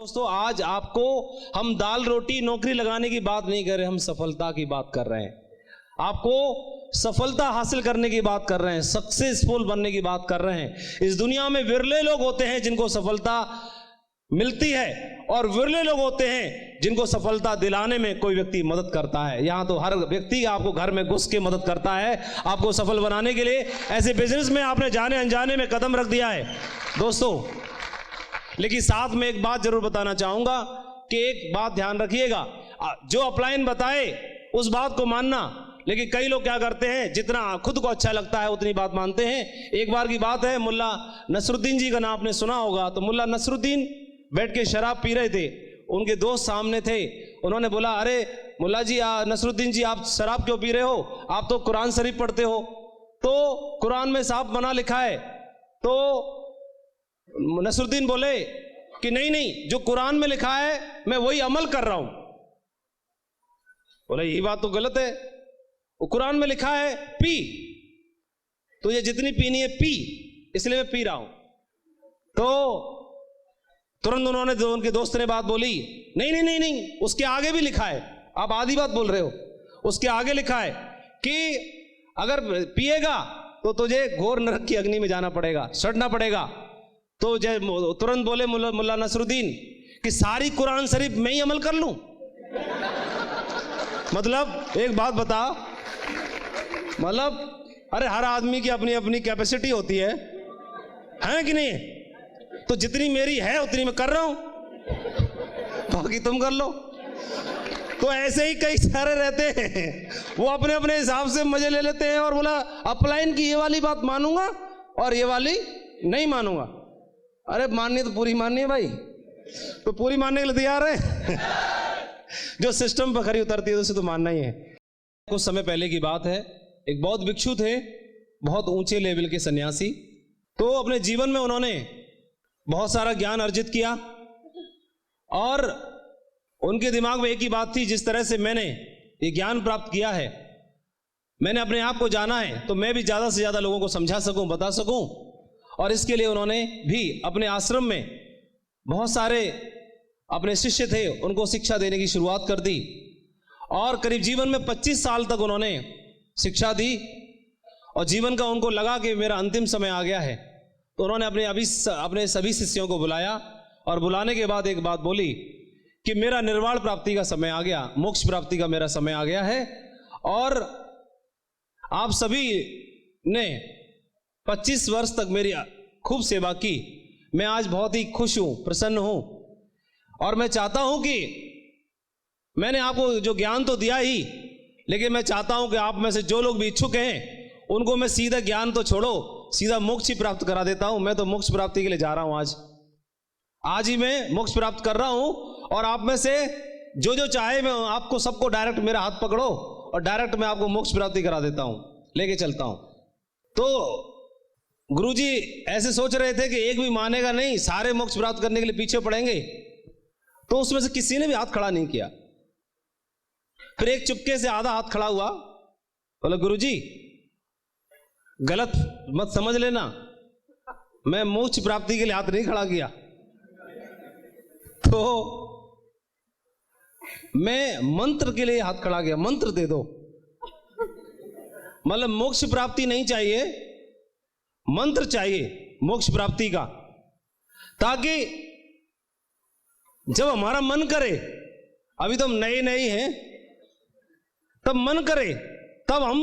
दोस्तों, आज आपको हम दाल रोटी नौकरी लगाने की बात नहीं कर रहे, हम सफलता की बात कर रहे हैं। आपको सफलता हासिल करने की बात कर रहे हैं, सक्सेसफुल बनने की बात कर रहे हैं। इस दुनिया में विरले लोग होते हैं जिनको सफलता मिलती है और विरले लोग होते हैं जिनको सफलता दिलाने में कोई व्यक्ति मदद करता है। यहां तो हर व्यक्ति आपको घर में घुस के मदद करता है आपको सफल बनाने के लिए। ऐसे बिजनेस में आपने जाने अनजाने में कदम रख दिया है दोस्तों। लेकिन साथ में एक बात जरूर बताना चाहूंगा कि एक बात ध्यान रखिएगा, जो अपलाइन बताए उस बात को मानना। लेकिन कई लोग क्या करते हैं, जितना खुद को अच्छा लगता है उतनी बात मानते हैं। एक बार की बात है, मुल्ला नसरुद्दीन जी का नाम आपने सुना होगा। तो मुल्ला नसरुद्दीन बैठ के शराब पी रहे थे, उनके दोस्त सामने थे। उन्होंने बोला, अरे मुल्ला जी, नसरुद्दीन जी, आप शराब क्यों पी रहे हो? आप तो कुरान शरीफ पढ़ते हो, तो कुरान में साफ मना लिखा है। तो नसरुद्दीन बोले कि नहीं नहीं, जो कुरान में लिखा है मैं वही अमल कर रहा हूं। बोले यही बात तो गलत है, वो कुरान में लिखा है पी, तो ये जितनी पीनी है पी, इसलिए मैं पी रहा हूं। तो तुरंत उनके दोस्त ने बात बोली, नहीं नहीं नहीं नहीं, उसके आगे भी लिखा है, आप आधी बात बोल रहे हो। उसके आगे लिखा है कि अगर पिएगा तो तुझे घोर नरक की अग्नि में जाना पड़ेगा, सड़ना पड़ेगा। तो तुरंत बोले मुल्ला नसरुद्दीन कि सारी कुरान शरीफ मैं ही अमल कर लूं। मतलब एक बात बता, मतलब अरे हर आदमी की अपनी अपनी कैपेसिटी होती है कि नहीं? तो जितनी मेरी है उतनी मैं कर रहा हूं, बाकी तुम कर लो। तो ऐसे ही कई सारे रहते हैं, वो अपने अपने हिसाब से मजे ले लेते हैं और बोला अपलाइन की ये वाली बात मानूंगा और ये वाली नहीं मानूंगा। अरे माननी तो पूरी माननी है भाई, तो पूरी मानने के लिए तैयार है। जो सिस्टम पर खरी उतरती है उसे तो मानना ही है। कुछ समय पहले की बात है, एक बहुत भिक्षु थे, बहुत ऊंचे लेवल के सन्यासी। तो अपने जीवन में उन्होंने बहुत सारा ज्ञान अर्जित किया और उनके दिमाग में एक ही बात थी, जिस तरह से मैंने ये ज्ञान प्राप्त किया है, मैंने अपने आप को जाना है, तो मैं भी ज्यादा से ज्यादा लोगों को समझा सकूं, बता सकूं। और इसके लिए उन्होंने भी अपने आश्रम में बहुत सारे अपने शिष्य थे, उनको शिक्षा देने की शुरुआत कर दी। और करीब जीवन में 25 साल तक उन्होंने शिक्षा दी और जीवन का उनको लगा कि मेरा अंतिम समय आ गया है। तो उन्होंने अपने सभी शिष्यों को बुलाया और बुलाने के बाद एक बात बोली कि मेरा निर्वाण प्राप्ति का समय आ गया, मोक्ष प्राप्ति का मेरा समय आ गया है। और आप सभी ने 25 वर्ष तक मेरी खूब सेवा की, मैं आज बहुत ही खुश हूं, प्रसन्न हूं। और मैं चाहता हूं कि मैंने आपको जो ज्ञान तो दिया ही, लेकिन मैं चाहता हूं कि आप में से जो लोग भी इच्छुक हैं उनको मैं सीधा ज्ञान तो छोड़ो, सीधा मोक्ष ही प्राप्त करा देता हूं। मैं तो मोक्ष प्राप्ति के लिए जा रहा हूं, आज ही मैं मोक्ष प्राप्त कर रहा हूं। और आप में से जो जो चाहे, मैं आपको सबको डायरेक्ट मेरा हाथ पकड़ो और डायरेक्ट मैं आपको मोक्ष प्राप्ति करा देता हूं, लेके चलता हूं। तो गुरुजी ऐसे सोच रहे थे कि एक भी मानेगा नहीं, सारे मोक्ष प्राप्त करने के लिए पीछे पड़ेंगे। तो उसमें से किसी ने भी हाथ खड़ा नहीं किया। फिर एक चुपके से आधा हाथ खड़ा हुआ, बोला गुरुजी गलत मत समझ लेना, मैं मोक्ष प्राप्ति के लिए हाथ नहीं खड़ा किया, तो मैं मंत्र के लिए हाथ खड़ा किया, मंत्र दे दो। मतलब मोक्ष प्राप्ति नहीं चाहिए, मंत्र चाहिए मोक्ष प्राप्ति का, ताकि जब हमारा मन करे, अभी तो हम नए नए हैं, तब मन करे तब हम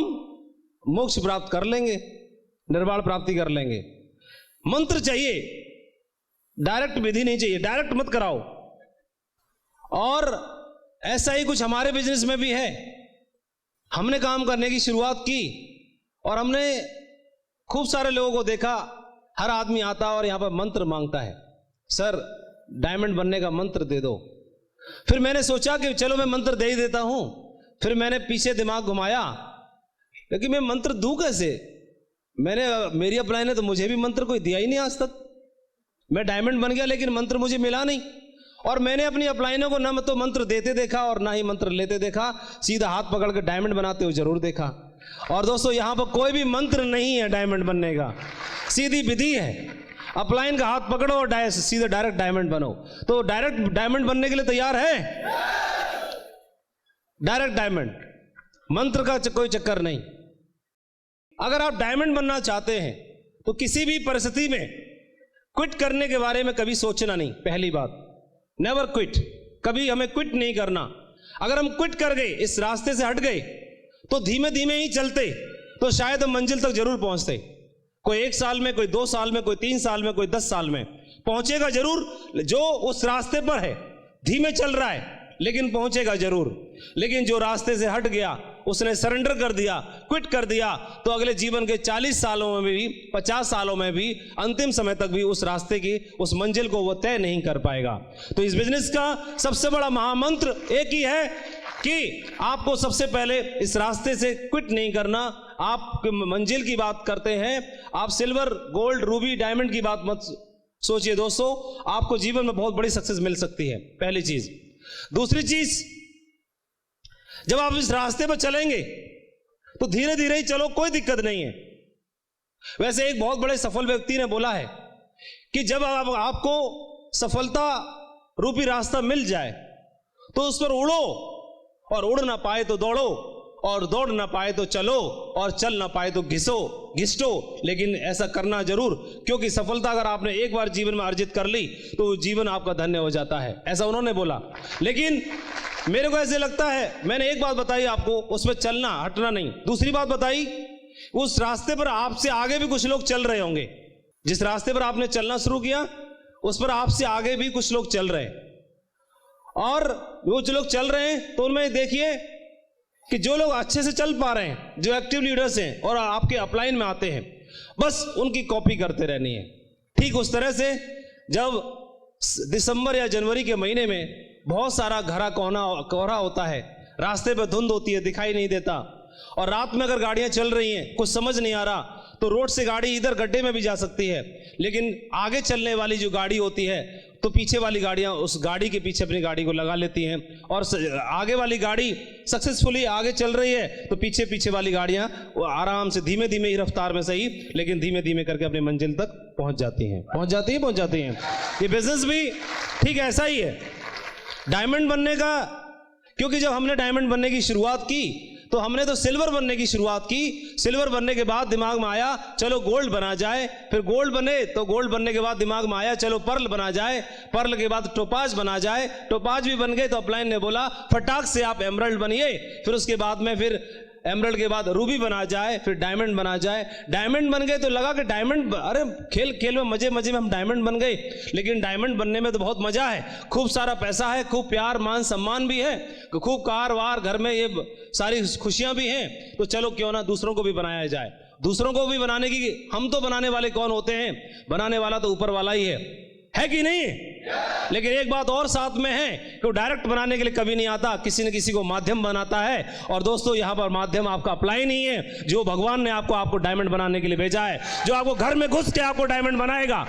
मोक्ष प्राप्त कर लेंगे, निर्वाण प्राप्ति कर लेंगे। मंत्र चाहिए, डायरेक्ट विधि नहीं चाहिए, डायरेक्ट मत कराओ। और ऐसा ही कुछ हमारे बिजनेस में भी है। हमने काम करने की शुरुआत की और हमने खूब सारे लोगों को देखा, हर आदमी आता और यहां पर मंत्र मांगता है, सर डायमंड बनने का मंत्र दे दो। फिर मैंने सोचा कि चलो मैं मंत्र दे ही देता हूं। फिर मैंने पीछे दिमाग घुमाया, लेकिन मैं मंत्र दूं कैसे? मेरी अपलाइन ने तो मुझे भी मंत्र कोई दिया ही नहीं आज तक। मैं डायमंड बन गया लेकिन मंत्र मुझे मिला नहीं। और मैंने अपनी अपलाइनों को न तो मंत्र देते देखा और ना ही मंत्र लेते देखा, सीधा हाथ पकड़ के डायमंड बनाते हुए जरूर देखा। और दोस्तों, यहां पर कोई भी मंत्र नहीं है डायमंड बनने का, सीधी विधि है। अपलाइन का हाथ पकड़ो और सीधे डायरेक्ट डायमंड बनो। तो डायरेक्ट डायमंड बनने के लिए तैयार है? डायरेक्ट डायमंड, मंत्र का कोई चक्कर नहीं। अगर आप डायमंड बनना चाहते हैं तो किसी भी परिस्थिति में क्विट करने के बारे में कभी सोचना नहीं। पहली बात, नेवर क्विट, कभी हमें क्विट नहीं करना। अगर हम क्विट कर गए, इस रास्ते से हट गए, तो धीमे धीमे ही चलते तो शायद हम मंजिल तक जरूर पहुंचते। कोई 1 साल में, कोई 2 साल में, कोई 3 साल में, कोई 10 साल में पहुंचेगा जरूर। जो उस रास्ते पर है, धीमे चल रहा है लेकिन पहुंचेगा जरूर। लेकिन जो रास्ते से हट गया, उसने सरेंडर कर दिया, क्विट कर दिया, तो अगले जीवन के 40 सालों में भी, 50 सालों में भी, अंतिम समय तक भी उस रास्ते की, उस मंजिल को वो तय नहीं कर पाएगा। तो इस बिजनेस का सबसे बड़ा महामंत्र एक ही है कि आपको सबसे पहले इस रास्ते से क्विट नहीं करना। आप मंजिल की बात करते हैं, आप सिल्वर, गोल्ड, रूबी, डायमंड की बात मत सोचिए दोस्तों। आपको जीवन में बहुत बड़ी सक्सेस मिल सकती है, पहली चीज। दूसरी चीज, जब आप इस रास्ते पर चलेंगे तो धीरे धीरे ही चलो, कोई दिक्कत नहीं है। वैसे एक बहुत बड़े सफल व्यक्ति ने बोला है कि जब आपको सफलता रूपी रास्ता मिल जाए तो उस पर उड़ो, और उड़ ना पाए तो दौड़ो, और दौड़ ना पाए तो चलो, और चल ना पाए तो घिसटो, लेकिन ऐसा करना जरूर, क्योंकि सफलता अगर आपने एक बार जीवन में अर्जित कर ली तो जीवन आपका धन्य हो जाता है। ऐसा उन्होंने बोला। लेकिन मेरे को ऐसे लगता है, मैंने एक बात बताई आपको, उस पर चलना, हटना नहीं। दूसरी बात बताई, उस रास्ते पर आपसे आगे भी कुछ लोग चल रहे होंगे। जिस रास्ते पर आपने चलना शुरू किया, उस पर आपसे आगे भी कुछ लोग चल रहे हैं, और वो जो लोग चल रहे हैं तो उनमें देखिए कि जो लोग अच्छे से चल पा रहे हैं, जो एक्टिव लीडर्स हैं और आपके अपलाइन में आते हैं, बस उनकी कॉपी करते रहनी है। ठीक उस तरह से जब दिसंबर या जनवरी के महीने में बहुत सारा घना कोहरा होता है, रास्ते पे धुंध होती है, दिखाई नहीं देता, और रात में अगर गाड़ियां चल रही हैं, कुछ समझ नहीं आ रहा, तो रोड से गाड़ी इधर गड्ढे में भी जा सकती है। लेकिन आगे चलने वाली जो गाड़ी होती है, तो पीछे वाली गाड़ियां उस गाड़ी के पीछे अपनी गाड़ी को लगा लेती हैं, और आगे वाली गाड़ी सक्सेसफुली आगे चल रही है तो पीछे पीछे वाली गाड़ियां आराम से, धीमे धीमे ही रफ्तार में सही, लेकिन धीमे धीमे करके अपनी मंजिल तक पहुंच जाती हैं। ये बिजनेस भी ठीक ऐसा ही है, डायमंड बनने का। क्योंकि जब हमने डायमंड बनने की शुरुआत की तो हमने तो सिल्वर बनने की शुरुआत की। सिल्वर बनने के बाद दिमाग में आया चलो गोल्ड बना जाए, फिर गोल्ड बने तो गोल्ड बनने के बाद दिमाग में आया चलो पर्ल बना जाए, पर्ल के बाद टोपाज बना जाए, टोपाज भी बन गए तो अपलाइन ने बोला फटाक से आप एमरल्ड बनिए, फिर उसके बाद में फिर एमरल्ड के बाद रूबी बना जाए, फिर डायमंड बना जाए। डायमंड बन गए तो लगा कि डायमंड, अरे खेल खेल में मजे मजे में हम डायमंड बन गए, लेकिन डायमंड बनने में तो बहुत मजा है, खूब सारा पैसा है, खूब प्यार मान सम्मान भी है, खूब कार वार घर में, ये सारी खुशियां भी हैं। तो चलो क्यों ना दूसरों को भी बनाया जाए। दूसरों को भी बनाने की, हम तो बनाने वाले कौन होते हैं, बनाने वाला तो ऊपर वाला ही है कि नहीं? लेकिन एक बात और साथ में है कि डायरेक्ट बनाने के लिए कभी नहीं आता, किसी न किसी को माध्यम बनाता है। और दोस्तों यहां पर माध्यम आपका अपलाइन ही है, जो भगवान ने आपको डायमंड बनाने के लिए भेजा है, जो आपको घर में घुस के आपको डायमंड बनाएगा,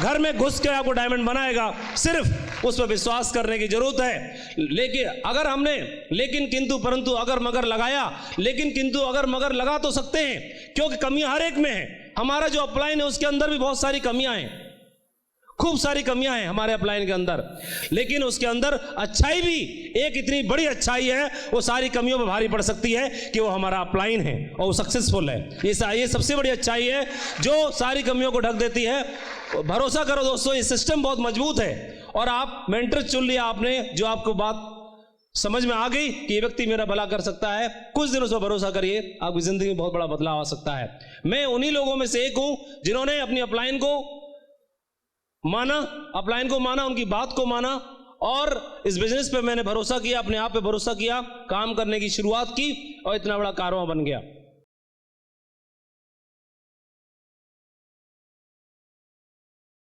घर में घुस के आपको डायमंड बनाएगा। सिर्फ उस पर विश्वास करने की जरूरत है। लेकिन अगर हमने लेकिन किंतु परंतु अगर मगर लगाया, लेकिन किंतु अगर मगर लगा तो सकते हैं, क्योंकि कमियां हर एक में है। हमारा जो अपलाइन है उसके अंदर भी बहुत सारी कमियां हैं, खूब सारी कमियां हैं हमारे अपलाइन के अंदर, लेकिन उसके अंदर अच्छाई भी एक इतनी बड़ी अच्छाई है, वो सारी कमियों पर भारी पड़ सकती है कि वो हमारा अपलाइन है और वो सक्सेसफुल है। ये सबसे बड़ी अच्छाई है जो सारी कमियों को ढक देती है। भरोसा करो दोस्तों, ये सिस्टम बहुत मजबूत है, और आप मेंटर चुन लिया आपने, जो आपको बात समझ में आ गई कि ये व्यक्ति मेरा भला कर सकता है, कुछ दिनों से भरोसा करिए, आपकी जिंदगी में बहुत बड़ा बदलाव आ सकता है। मैं उन्हीं लोगों में से एक हूं जिन्होंने अपनी अपलाइन को माना, अपलाइन को माना, उनकी बात को माना, और इस बिजनेस पे मैंने भरोसा किया, अपने आप पे भरोसा किया, काम करने की शुरुआत की, और इतना बड़ा कारवां बन गया।